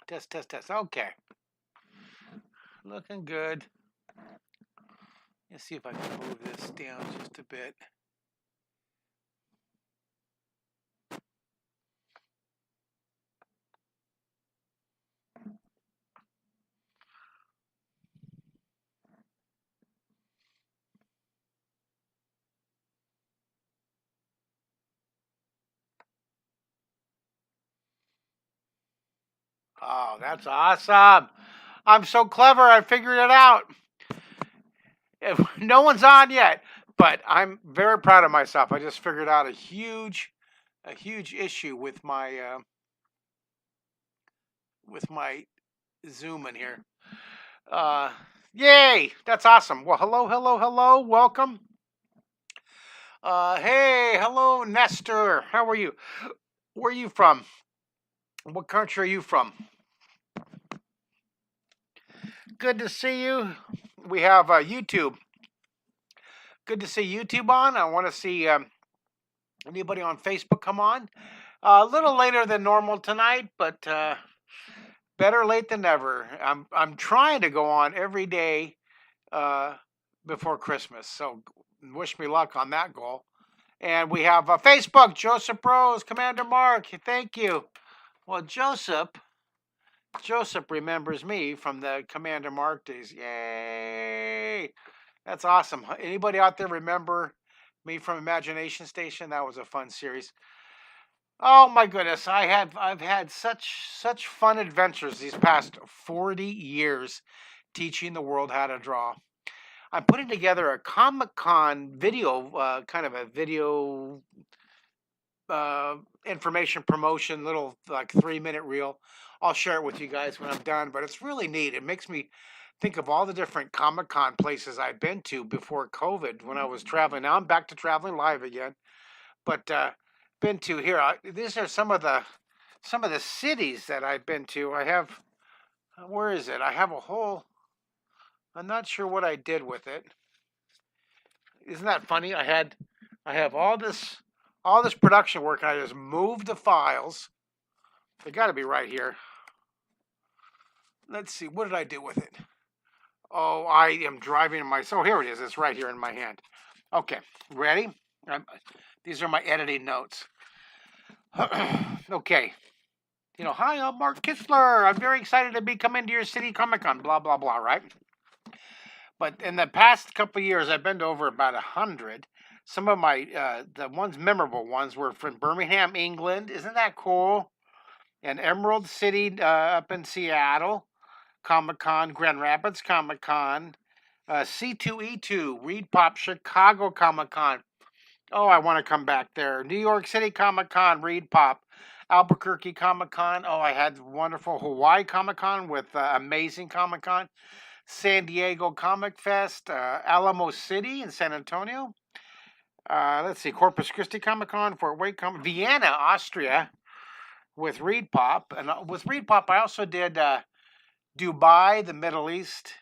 Test, test, test. Okay. Looking good. Let's see if I can move this down just a bit. Oh, that's awesome. I'm so clever. I figured it out. No one's on yet, but I'm very proud of myself. I just figured out a huge issue with my Zoom in here. Uh, Yay! That's awesome. Well, hello, hello, hello. Welcome. Hey, hello, Nestor. How are you? Where are you from? What country are you from? Good to see you. We have YouTube. Good to see YouTube on. I want to see anybody on Facebook come on. A little later than normal tonight, but better late than never. I'm trying to go on every day uh, before Christmas. So wish me luck on that goal. And we have Facebook, Joseph Rose, Commander Mark. Thank you. Well, Joseph remembers me from the Commander Mark days. Yay! That's awesome. Anybody out there remember me from Imagination Station? That was a fun series. Oh my goodness, I've had such fun adventures these past 40 years teaching the world how to draw. I'm putting together a Comic-Con video, kind of a video uh, information promotion, little like 3-minute reel. I'll share it with you guys when I'm done, but it's really neat. It makes me think of all the different Comic-Con places I've been to before COVID when I was traveling. Now I'm back to traveling live again, but been to here. These are some of the cities that I've been to. I have where is it? I have a whole. I'm not sure what I did with it. Isn't that funny? I have all this production work. And I just moved the files. They got to be right here. Let's see. What did I do with it? Oh, I am driving in my. So here it is. It's right here in my hand. Okay, ready? These are my editing notes. Okay. Hi, I'm Mark Kistler. I'm very excited to be coming to your city Comic Con. Blah blah blah. Right. But in the past couple of years, I've been to over about 100. Some of my the memorable ones were from Birmingham, England. Isn't that cool? And Emerald City up in Seattle, Comic Con, Grand Rapids Comic Con, C2E2, Reed Pop, Chicago Comic Con. Oh, I want to come back there. New York City Comic Con, Reed Pop, Albuquerque Comic Con. Oh, I had wonderful Hawaii Comic Con with amazing Comic Con. San Diego Comic Fest, Alamo City in San Antonio. Let's see, Corpus Christi Comic Con, Fort Wayne Comic, Vienna, Austria, with Reed Pop, and with Reed Pop, I also did Dubai, the Middle East,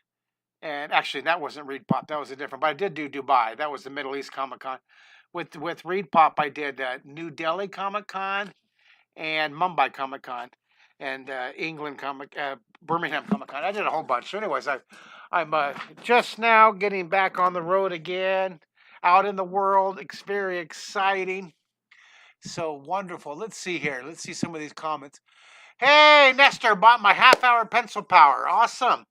and actually that wasn't Reed Pop, that was a different. But I did do Dubai. That was the Middle East Comic Con. With Reed Pop, I did New Delhi Comic Con and Mumbai Comic Con, and Birmingham Comic Con. I did a whole bunch. So, anyways, I'm just now getting back on the road again, out in the world. It's very exciting. So wonderful. Let's see here. Let's see some of these comments. Hey, Nestor, bought my half-hour pencil power. Awesome.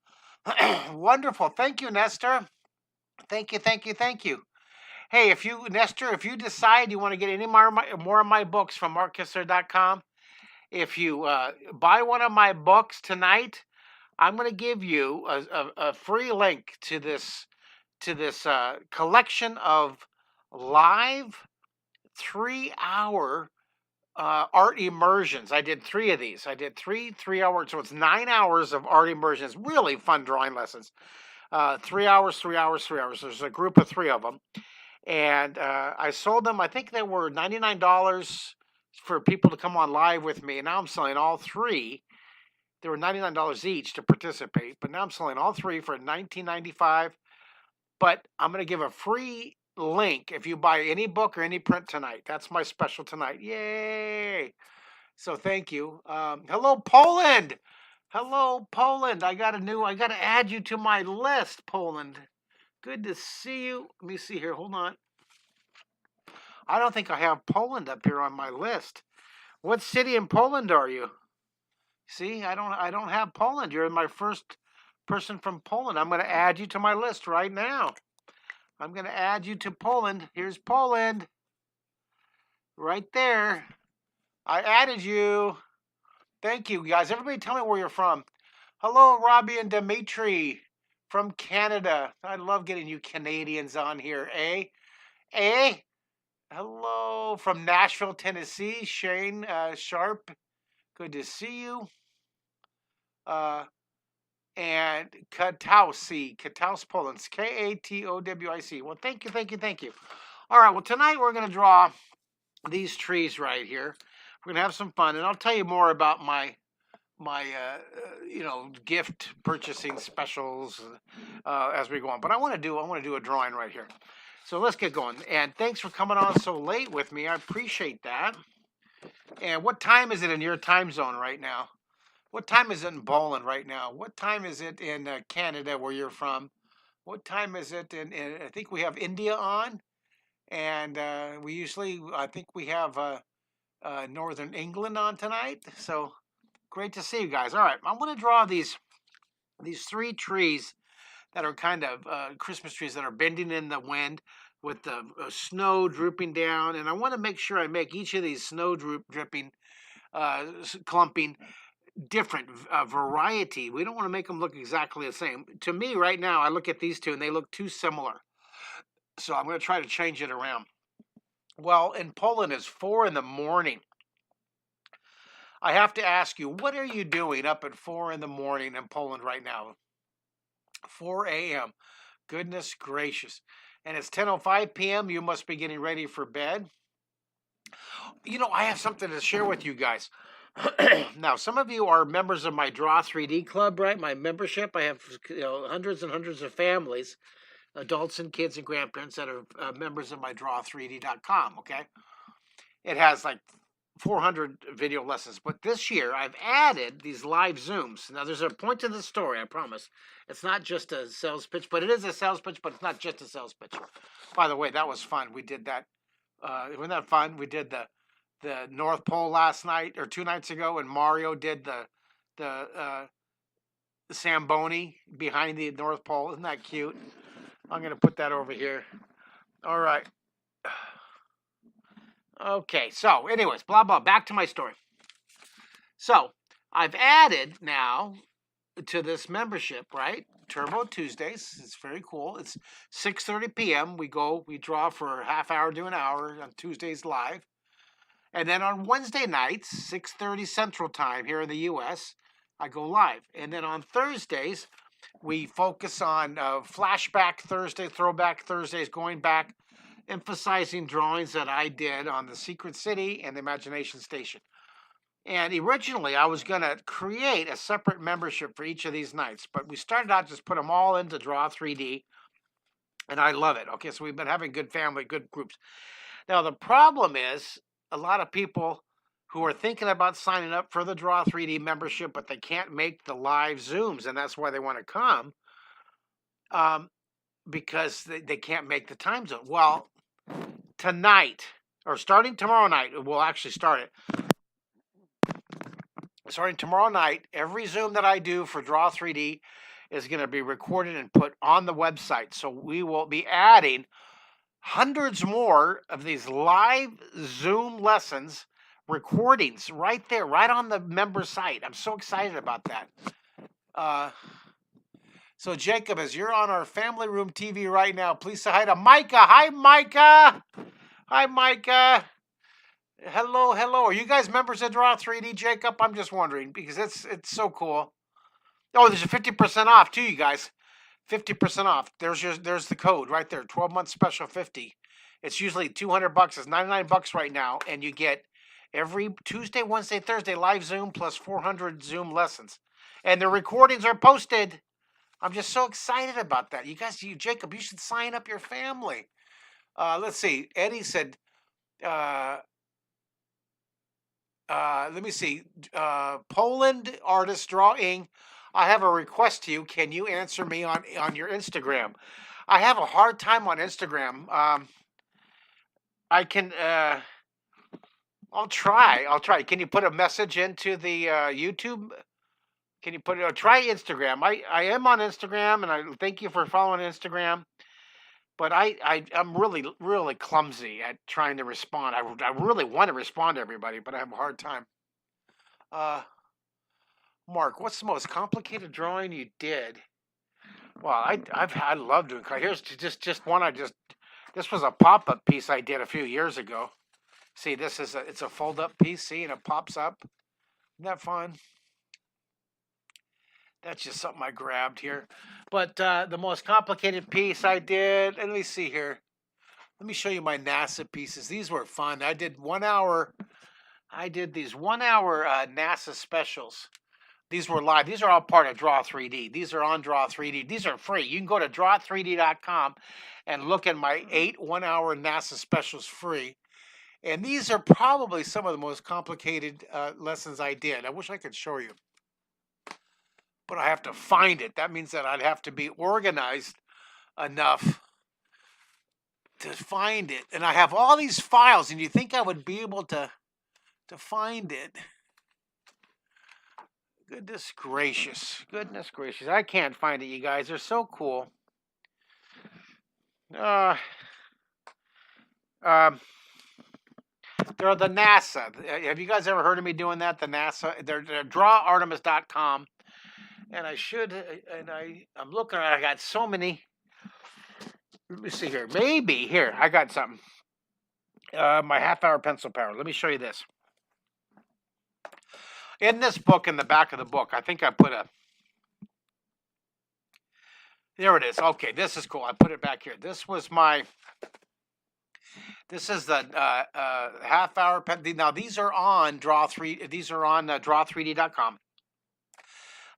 Wonderful. Thank you, Nestor. Thank you, thank you, thank you. Hey, Nestor, if you decide you want to get any more of my books from markkistler.com, if you buy one of my books tonight, I'm going to give you a free link to this collection of live 3-hour art immersions. I did 3 of these. I did 3 hours, so it's 9 hours of art immersions. Really fun drawing lessons. 3 hours, 3 hours, 3 hours. There's a group of 3 of them, and I sold them. I think they were $99 for people to come on live with me, and now I'm selling all 3. They were $99 each to participate, but now I'm selling all 3 for $19.95. But I'm going to give a free link if you buy any book or any print tonight. That's my special tonight. Yay! So thank you. Hello, Poland. Hello, Poland. I got to add you to my list, Poland. Good to see you. Let me see here. Hold on. I don't think I have Poland up here on my list. What city in Poland are you? See, I don't have Poland. You're my first person from Poland. I'm going to add you to my list right now. I'm going to add you to Poland. Here's Poland. Right there. I added you. Thank you, guys. Everybody tell me where you're from. Hello, Robbie and Dimitri from Canada. I love getting you Canadians on here, eh? Eh? Hello from Nashville, Tennessee. Shane Sharp. Good to see you. And Katowice, Poland. Katowic. Well, thank you. All right, well, tonight we're going to draw these trees right here. We're going to have some fun, and I'll tell you more about my gift purchasing specials as we go on. But I want to do a drawing right here. So let's get going. And thanks for coming on so late with me. I appreciate that. And what time is it in your time zone right now? What time is it in Poland right now? What time is it in Canada where you're from? What time is it in I think we have India on. And I think we have Northern England on tonight. So great to see you guys. All right, I'm going to draw these three trees that are kind of Christmas trees that are bending in the wind with the snow drooping down. And I want to make sure I make each of these snow dripping, clumping, different variety. We don't want to make them look exactly the same. To me, right now, I look at these two and they look too similar. So I'm going to try to change it around. Well, in Poland, it's 4 in the morning. I have to ask you, what are you doing up at 4 in the morning in Poland right now? 4 a.m. Goodness gracious. And it's 10:05 p.m. You must be getting ready for bed. You know, I have something to share with you guys. Now, some of you are members of my Draw 3D club, right? My membership. I have hundreds and hundreds of families, adults and kids and grandparents that are members of my draw3d.com, okay? It has like 400 video lessons. But this year, I've added these live Zooms. Now, there's a point to the story, I promise. It's not just a sales pitch, but it is a sales pitch, but it's not just a sales pitch. By the way, that was fun. We did that. Wasn't that fun? We did the North Pole last night, or 2 nights ago, and Mario did the Zamboni behind the North Pole. Isn't that cute? I'm going to put that over here. All right. Okay, so anyways, blah, blah, back to my story. So I've added now to this membership, right? Turbo Tuesdays. It's very cool. It's 6:30 p.m. We draw for a half hour to an hour on Tuesdays live. And then on Wednesday nights, 6:30 Central Time here in the U.S., I go live. And then on Thursdays, we focus on Flashback Thursday, Throwback Thursdays, going back, emphasizing drawings that I did on the Secret City and the Imagination Station. And originally, I was going to create a separate membership for each of these nights, but we started out just put them all into Draw 3D, and I love it. Okay, so we've been having good groups. Now, the problem is a lot of people who are thinking about signing up for the Draw 3D membership, but they can't make the live Zooms, and that's why they want to come, because they can't make the time zone. Well, tonight, or starting tomorrow night, we'll actually start it. Starting tomorrow night, every Zoom that I do for Draw 3D is going to be recorded and put on the website. So we will be adding hundreds more of these live Zoom lessons, recordings right there, right on the member site. I'm so excited about that. So Jacob, as you're on our family room TV right now, please say hi to Micah. Hi, Micah. Hi, Micah. Hello. Are you guys members of Draw 3D, Jacob? I'm just wondering because it's so cool. Oh, there's a 50% off too, you guys. 50% off. There's the code right there. 12-month special 50. It's usually $200. It's $99 right now, and you get every Tuesday, Wednesday, Thursday live Zoom plus 400 Zoom lessons, and the recordings are posted. I'm just so excited about that. You guys, Jacob, you should sign up your family. Let's see. Eddie said. let me see. Poland artist drawing. I have a request to you. Can you answer me on your Instagram? I have a hard time on Instagram. I can. I'll try. I'll try. Can you put a message into the YouTube? Can you put it? Try Instagram. I am on Instagram, and I thank you for following Instagram. But I'm really clumsy at trying to respond. I really want to respond to everybody, but I have a hard time. Uh, Mark, what's the most complicated drawing you did? Well, I love doing. Here's just one. This was a pop up piece I did a few years ago. See, it's a fold up piece. See, and it pops up. Isn't that fun? That's just something I grabbed here. But the most complicated piece I did. Let me see here. Let me show you my NASA pieces. These were fun. I did 1 hour. I did these 1 hour NASA specials. These were live. These are all part of Draw 3D. These are on Draw 3D. These are free. You can go to draw3d.com and look at my 8 1 hour NASA specials free. And these are probably some of the most complicated lessons I did. I wish I could show you, but I have to find it. That means that I'd have to be organized enough to find it. And I have all these files, and you think I would be able to find it. Goodness gracious. Goodness gracious. I can't find it, you guys. They're so cool. They're the NASA. Have you guys ever heard of me doing that? The NASA. They're drawartemis.com. And I should, and I'm looking, I got so many. Let me see here. Maybe, here, I got something. My half-hour pencil power. Let me show you this. In this book, in the back of the book, I think I put there it is. Okay, this is cool. I put it back here. This is the half-hour pen. Now, these are on draw3d.com.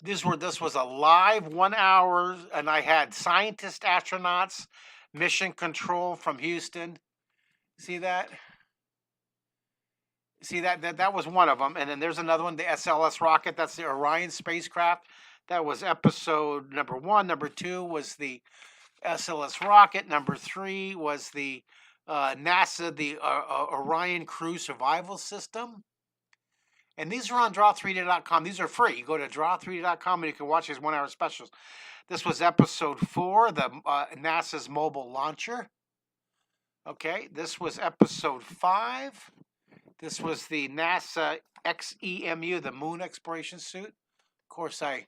This was a live 1 hour, and I had scientists, astronauts, mission control from Houston. See that? See that was one of them, and then there's another one, the SLS rocket. That's the Orion spacecraft. That was episode number 1. Number 2 was the SLS rocket. Number 3 was the NASA, the Orion Crew Survival System. And these are on draw3d.com. These are free. You go to draw3d.com and you can watch these 1 hour specials. This was episode 4, the NASA's mobile launcher. Okay, this was episode 5. This was the NASA XEMU, the moon exploration suit. Of course, I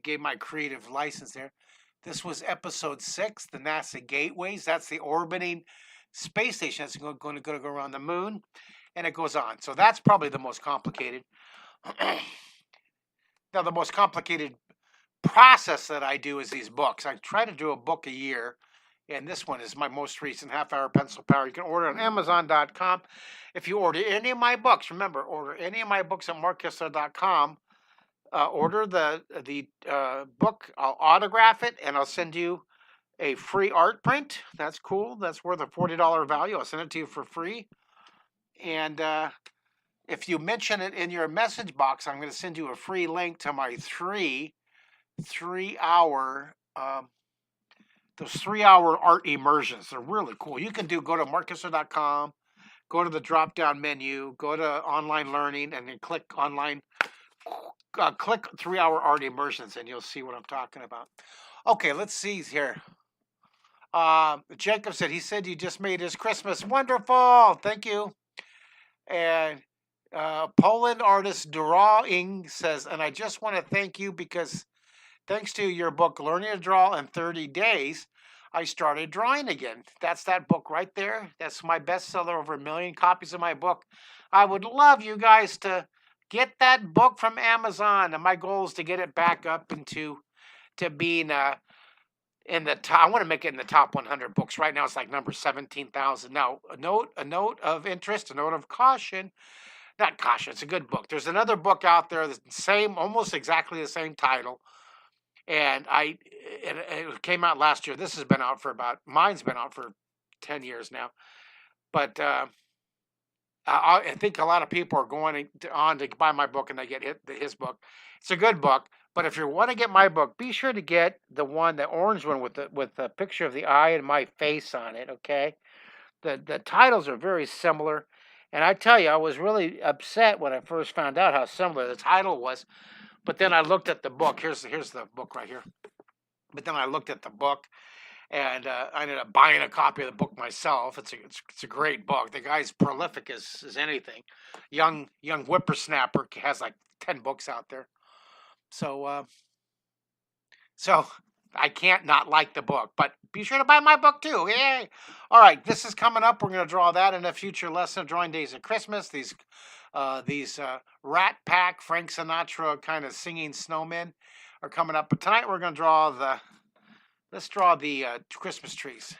gave my creative license there. This was episode 6, the NASA gateways. That's the orbiting space station that's going to go around the moon. And it goes on. So that's probably the most complicated. Now, the most complicated process that I do is these books. I try to do a book a year. And this one is my most recent half-hour pencil power. You can order on Amazon.com. If you order any of my books, remember, order any of my books at markkistler.com. Order the book. I'll autograph it, and I'll send you a free art print. That's cool. That's worth a $40 value. I'll send it to you for free. And if you mention it in your message box, I'm going to send you a free link to my three-hour those 3-hour art immersions. They're really cool. You can go to markkistler.com, go to the drop-down menu, go to online learning, and then click online. Click 3-hour art immersions, and you'll see what I'm talking about. Okay, let's see here. Jacob said, he said you just made his Christmas. Wonderful. Thank you. And Poland artist Drawing says, and I just want to thank you because thanks to your book, Learning to Draw in 30 Days, I started drawing again. That's that book right there. That's my bestseller, over 1 million copies of my book. I would love you guys to get that book from Amazon. And my goal is to get it back up into being in the top. I want to make it in the top 100 books. Right now, it's like number 17,000. Now, a note of interest, a note of caution. Not caution. It's a good book. There's another book out there that's the same, almost exactly the same title, and it came out last year. This has been out for mine's been out for 10 years now, but I think a lot of people are going on to buy my book and they get his book. It's a good book, but if you want to get my book, be sure to get the orange one with the picture of the eye and my face on it. Okay, the titles are very similar, and I tell you, I was really upset when I first found out how similar the title was. But then I looked at the book. Here's the book right here. But then I looked at the book, and I ended up buying a copy of the book myself. It's a great book. The guy's prolific as anything. Young whippersnapper has like 10 books out there. So so I can't not like the book, but be sure to buy my book too. Yay! All right, this is coming up. We're going to draw that in a future lesson. Drawing Days of Christmas. These Rat Pack, Frank Sinatra kind of singing snowmen are coming up. But tonight we're going to draw let's draw the Christmas trees.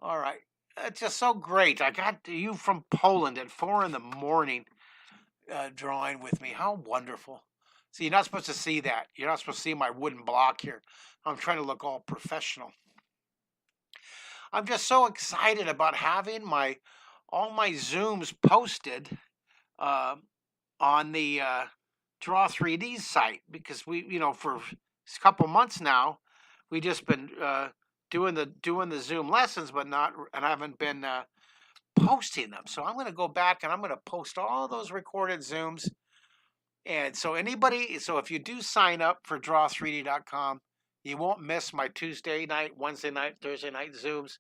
All right. It's just so great. I got you from Poland at 4 in the morning drawing with me. How wonderful. See, you're not supposed to see that. You're not supposed to see my wooden block here. I'm trying to look all professional. I'm just so excited about having all my Zooms posted uh, on the Draw 3D site because for a couple months now, we just been doing the Zoom lessons, but not, and I haven't been posting them. So I'm going to go back and I'm going to post all those recorded Zooms. And so if you do sign up for draw3d.com, you won't miss my Tuesday night, Wednesday night, Thursday night Zooms.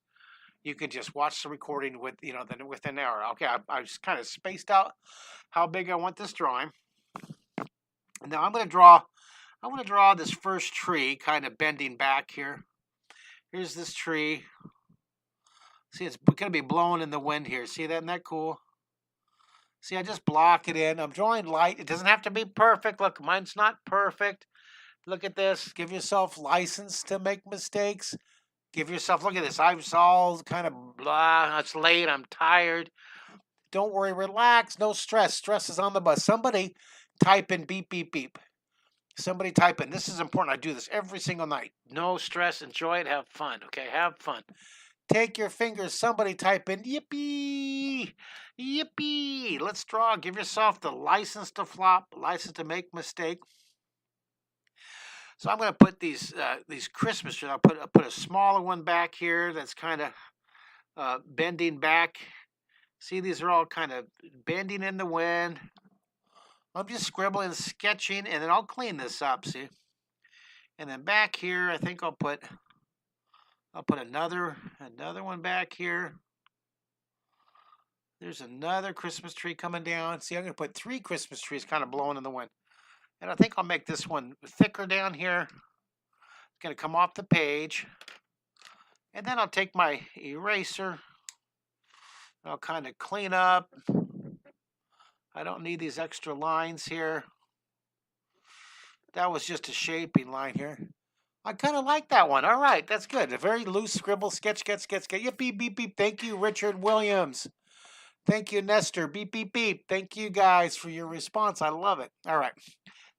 You can just watch the recording within an hour. Okay, I just kind of spaced out how big I want this drawing. Now I'm going to draw this first tree kind of bending back here. Here's this tree. See, it's going to be blowing in the wind here. See that? Isn't that cool? See, I just block it in. I'm drawing light. It doesn't have to be perfect. Look, mine's not perfect. Look at this. Give yourself license to make mistakes. Look at this. I'm all kind of blah. It's late. I'm tired. Don't worry. Relax. No stress. Stress is on the bus. Somebody type in beep, beep, beep. Somebody type in. This is important. I do this every single night. No stress. Enjoy it. Have fun. Okay, have fun. Take your fingers. Somebody type in yippee, yippee. Let's draw. Give yourself the license to flop, license to make mistake. So I'm going to put these Christmas trees. I'll put a smaller one back here that's kind of bending back. See, these are all kind of bending in the wind. I'm just scribbling, sketching, and then I'll clean this up. See, and then back here, I think I'll put another one back here. There's another Christmas tree coming down. See, I'm going to put 3 Christmas trees kind of blowing in the wind. And I think I'll make this one thicker down here. It's going to come off the page. And then I'll take my eraser. And I'll kind of clean up. I don't need these extra lines here. That was just a shaping line here. I kind of like that one. All right, that's good. A very loose scribble, sketch. Yep, beep, beep, beep. Thank you, Richard Williams. Thank you, Nestor. Beep, beep, beep. Thank you guys for your response. I love it. All right,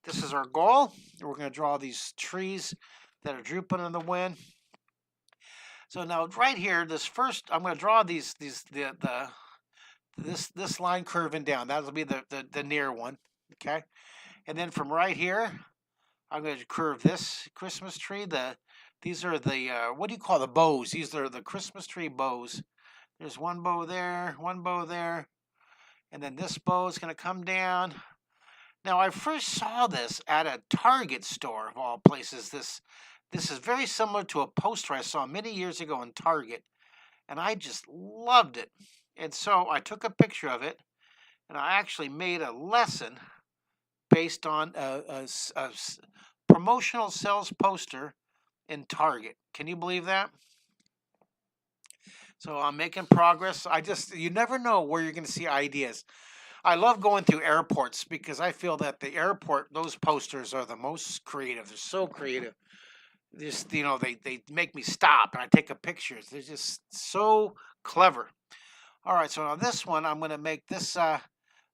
this is our goal. We're going to draw these trees that are drooping in the wind. So now right here, I'm going to draw this line curving down. That'll be the near one. Okay, and then from right here, I'm going to curve this Christmas tree. These are the what do you call the bows? These are the Christmas tree bows. There's one bow there, and then this bow is going to come down. Now I first saw this at a Target store of all places. This is very similar to a poster I saw many years ago in Target, and I just loved it. And so I took a picture of it, and I actually made a lesson based on a promotional sales poster in Target. Can you believe that? So I'm making progress. You never know where you're going to see ideas. I love going through airports because I feel that the airport, those posters are the most creative. They're so creative. Just, they make me stop and I take a picture. They're just so clever. All right, so now this one, I'm going to make this a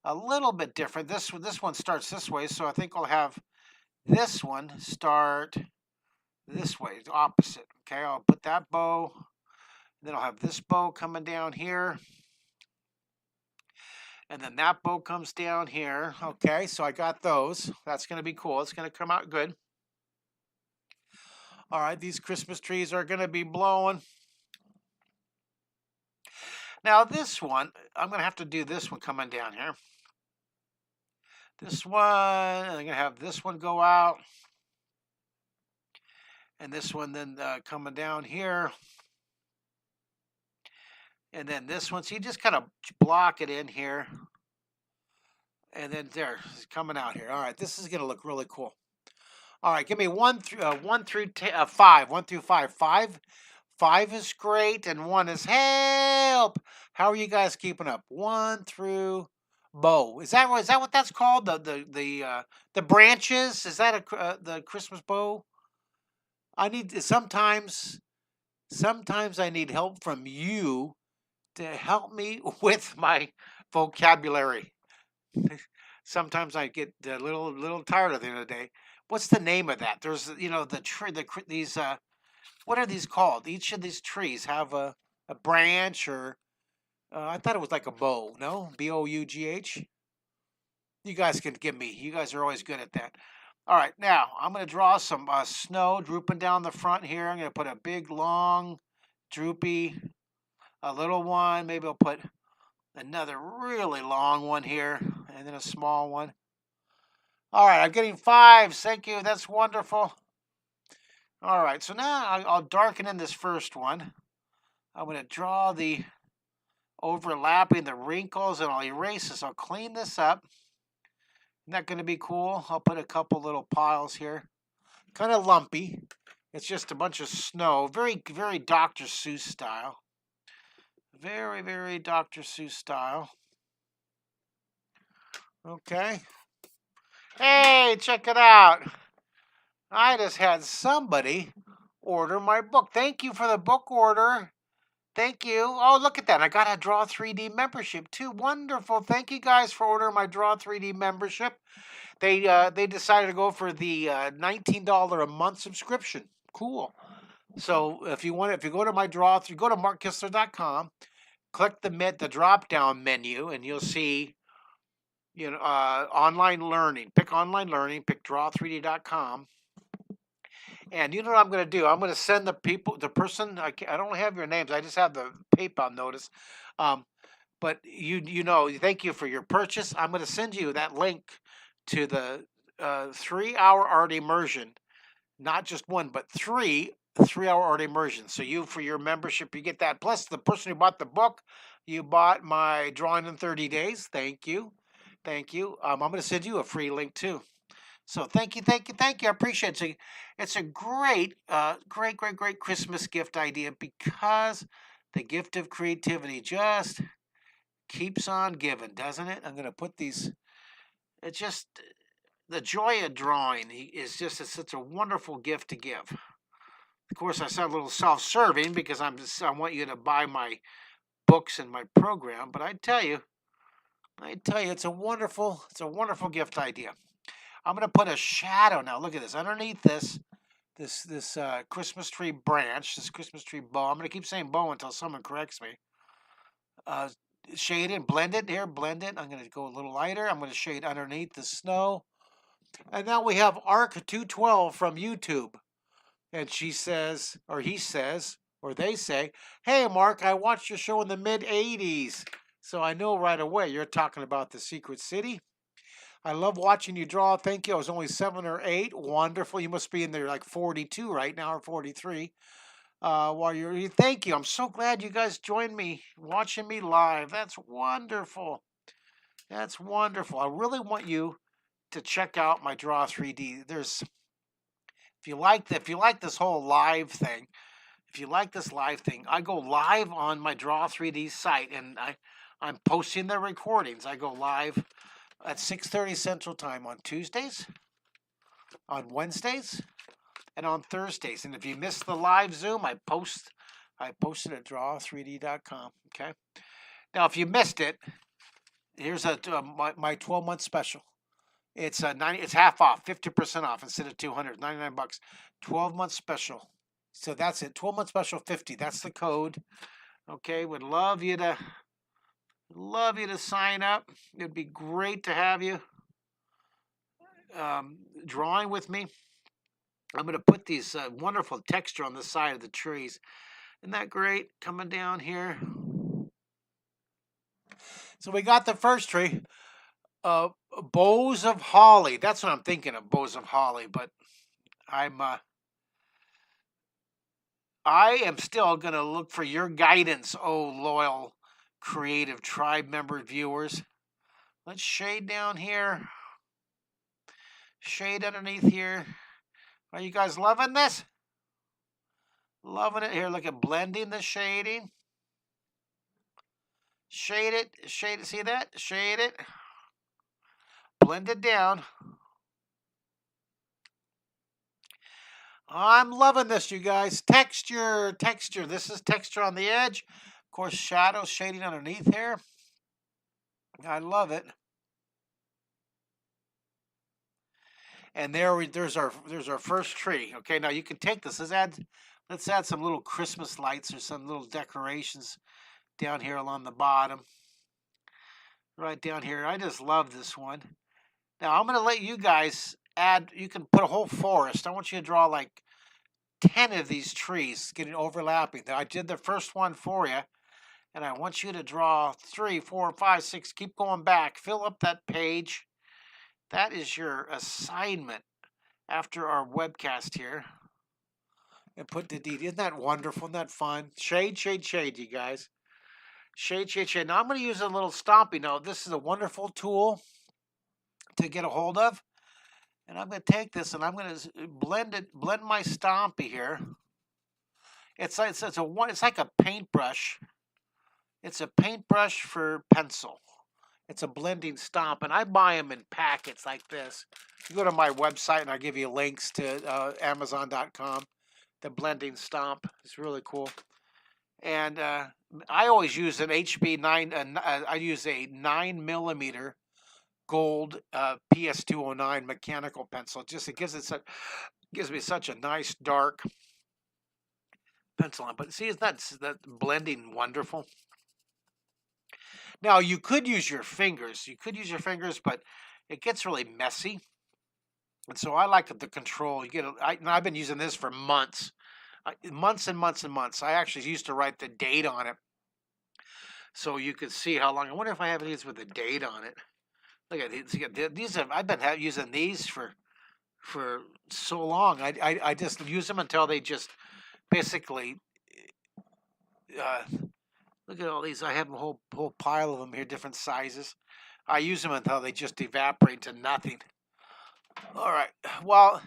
little bit different. This one starts this way, so I think I'll have this one start this way, the opposite. Okay, I'll put that bow. Then I'll have this bow coming down here. And then that bow comes down here. Okay, so I got those. That's going to be cool. It's going to come out good. All right, these Christmas trees are going to be blowing. Now this one, I'm going to have to do this one coming down here. This one, I'm going to have this one go out. And this one then coming down here. And then this one, so you just kind of block it in here. And then there, it's coming out here. All right, this is going to look really cool. All right, give me 1 through 5. 1 through 5. 5 is great, and 1 is help. How are you guys keeping up? 1 through bow. Is that what that's called? The branches? Is that the Christmas bow? I need sometimes I need help from you to help me with my vocabulary. Sometimes I get a little tired at the end of the day. What's the name of that? There's the tree these what are these called? Each of these trees have a branch or I thought it was like a bow. No, Bough. You guys can give me. You guys are always good at that. All right, now I'm going to draw some snow drooping down the front here. I'm going to put a big, long, droopy, a little one. Maybe I'll put another really long one here, and then a small one. All right, I'm getting 5. Thank you. That's wonderful. All right, so now I'll darken in this first one. I'm going to draw the overlapping, the wrinkles, and I'll erase this. I'll clean this up. Isn't that going to be cool? I'll put a couple little piles here. Kind of lumpy. It's just a bunch of snow. Very, very Dr. Seuss style. Very, very Dr. Seuss style. Okay. Hey, check it out. I just had somebody order my book. Thank you for the book order. Thank you. Oh, look at that. I got a Draw 3D membership too. Wonderful. Thank you guys for ordering my Draw 3D membership. They decided to go for the $19 a month subscription. Cool. So if you go to my Draw, go to markkistler.com, click the drop down menu, and you'll see online learning. Pick online learning. Pick draw3d.com. And you know what I'm going to do? I'm going to send the person. I don't have your names. I just have the PayPal notice. But thank you for your purchase. I'm going to send you that link to the 3-hour art immersion, not just one, but 3-hour art immersion. So for your membership, you get that. Plus, the person who bought the book, you bought my drawing in 30 days. Thank you. Thank you. I'm going to send you a free link too. So thank you. I appreciate it. It's a great Christmas gift idea because the gift of creativity just keeps on giving, doesn't it? I'm going to put these. It's just the joy of drawing it's such a wonderful gift to give. Of course, I sound a little self-serving because I want you to buy my books and my program. But I tell you, it's a wonderful gift idea. I'm going to put a shadow now. Look at this. Underneath this Christmas tree branch, this Christmas tree bow. I'm going to keep saying bow until someone corrects me. Shade it, blend it here, blend it. I'm going to go a little lighter. I'm going to shade underneath the snow. And now we have Arc212 from YouTube. And she says, or he says, or they say, hey, Mark, I watched your show in the mid-'80s. So I know right away you're talking about The Secret City. I love watching you draw. Thank you. I was only 7 or 8. Wonderful. You must be in there like 42 right now or 43. Thank you. I'm so glad you guys joined me, watching me live. That's wonderful. That's wonderful. I really want you to check out my Draw 3D. If you like this whole live thing, I go live on my Draw 3D site, and I'm posting the recordings. I go live at 6:30 Central Time on Tuesdays, on Wednesdays, and on Thursdays. And if you missed the live Zoom, I posted at draw3d.com. Okay. Now, if you missed it, here's my 12-month special. It's half off, 50% off instead of $200, $99. 12-month special. So that's it. 12-month special, 50. That's the code. Okay. Would love you to Love you to sign up. It'd be great to have you drawing with me. I'm going to put these wonderful texture on the side of the trees. Isn't that great? Coming down here. So we got the first tree. Bows of holly. That's what I'm thinking of, bows of holly. But I am still going to look for your guidance, oh loyal creative tribe member viewers. Let's shade down here. Shade underneath here. Are you guys loving this? Loving it. Here, look at blending the shading. Shade it. Shade it. See that? Shade it. Blend it down. I'm loving this, you guys. Texture. This is texture on the edge. Of course, shadow shading underneath here. I love it. And there's our first tree. Okay, now you can take this. Let's add some little Christmas lights or some little decorations down here along the bottom. Right down here. I just love this one. Now I'm gonna let you guys add. You can put a whole forest. I want you to draw like 10 of these trees getting overlapping. I did the first one for you, and I want you to draw 3, 4, 5, 6. Keep going back. Fill up that page. That is your assignment after our webcast here. And put the detail. Isn't that wonderful? Isn't that fun? Shade, shade, shade, you guys. Shade, shade, shade. Now I'm going to use a little stompy note. This is a wonderful tool to get a hold of. And I'm going to take this and I'm going to blend my stompy here. It's like a paintbrush. It's a paintbrush for pencil. It's a blending stomp, and I buy them in packets like this. You go to my website, and I'll give you links to Amazon.com. The blending stomp is really cool. And I always use an HB9. I use a 9mm gold PS209 mechanical pencil. It gives me such a nice dark pencil on. But see, isn't that blending wonderful? Now, you could use your fingers. But it gets really messy. And so I like the control. I've been using this for months. Months and months and months. I actually used to write the date on it. So you could see how long. I wonder if I have these with the date on it. Look at these. I've been using these for so long. I just use them until they just basically... Look at all these. I have a whole pile of them here, different sizes. I use them until they just evaporate to nothing. All right. Well,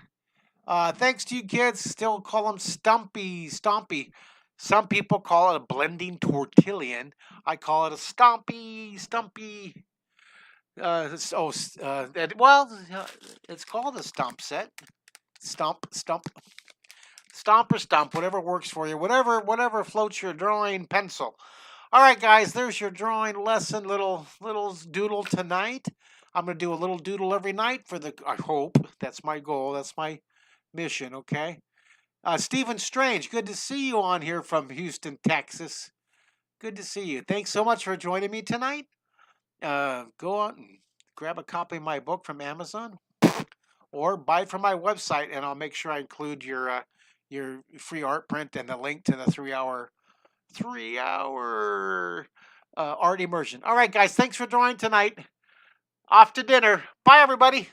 thanks to you kids. Still call them stompy. Some people call it a blending tortillion. I call it a stompy. It's called a stomp set. Stomp. Stomp or stump, whatever works for you. Whatever floats your drawing pencil. All right, guys, there's your drawing lesson, little doodle tonight. I'm going to do a little doodle every night I hope. That's my goal. That's my mission, okay? Stephen Strange, good to see you on here from Houston, Texas. Good to see you. Thanks so much for joining me tonight. Go out and grab a copy of my book from Amazon or buy it from my website, and I'll make sure I include your free art print and the link to the 3-hour art immersion. All right, guys, thanks for drawing tonight. Off to dinner. Bye, everybody.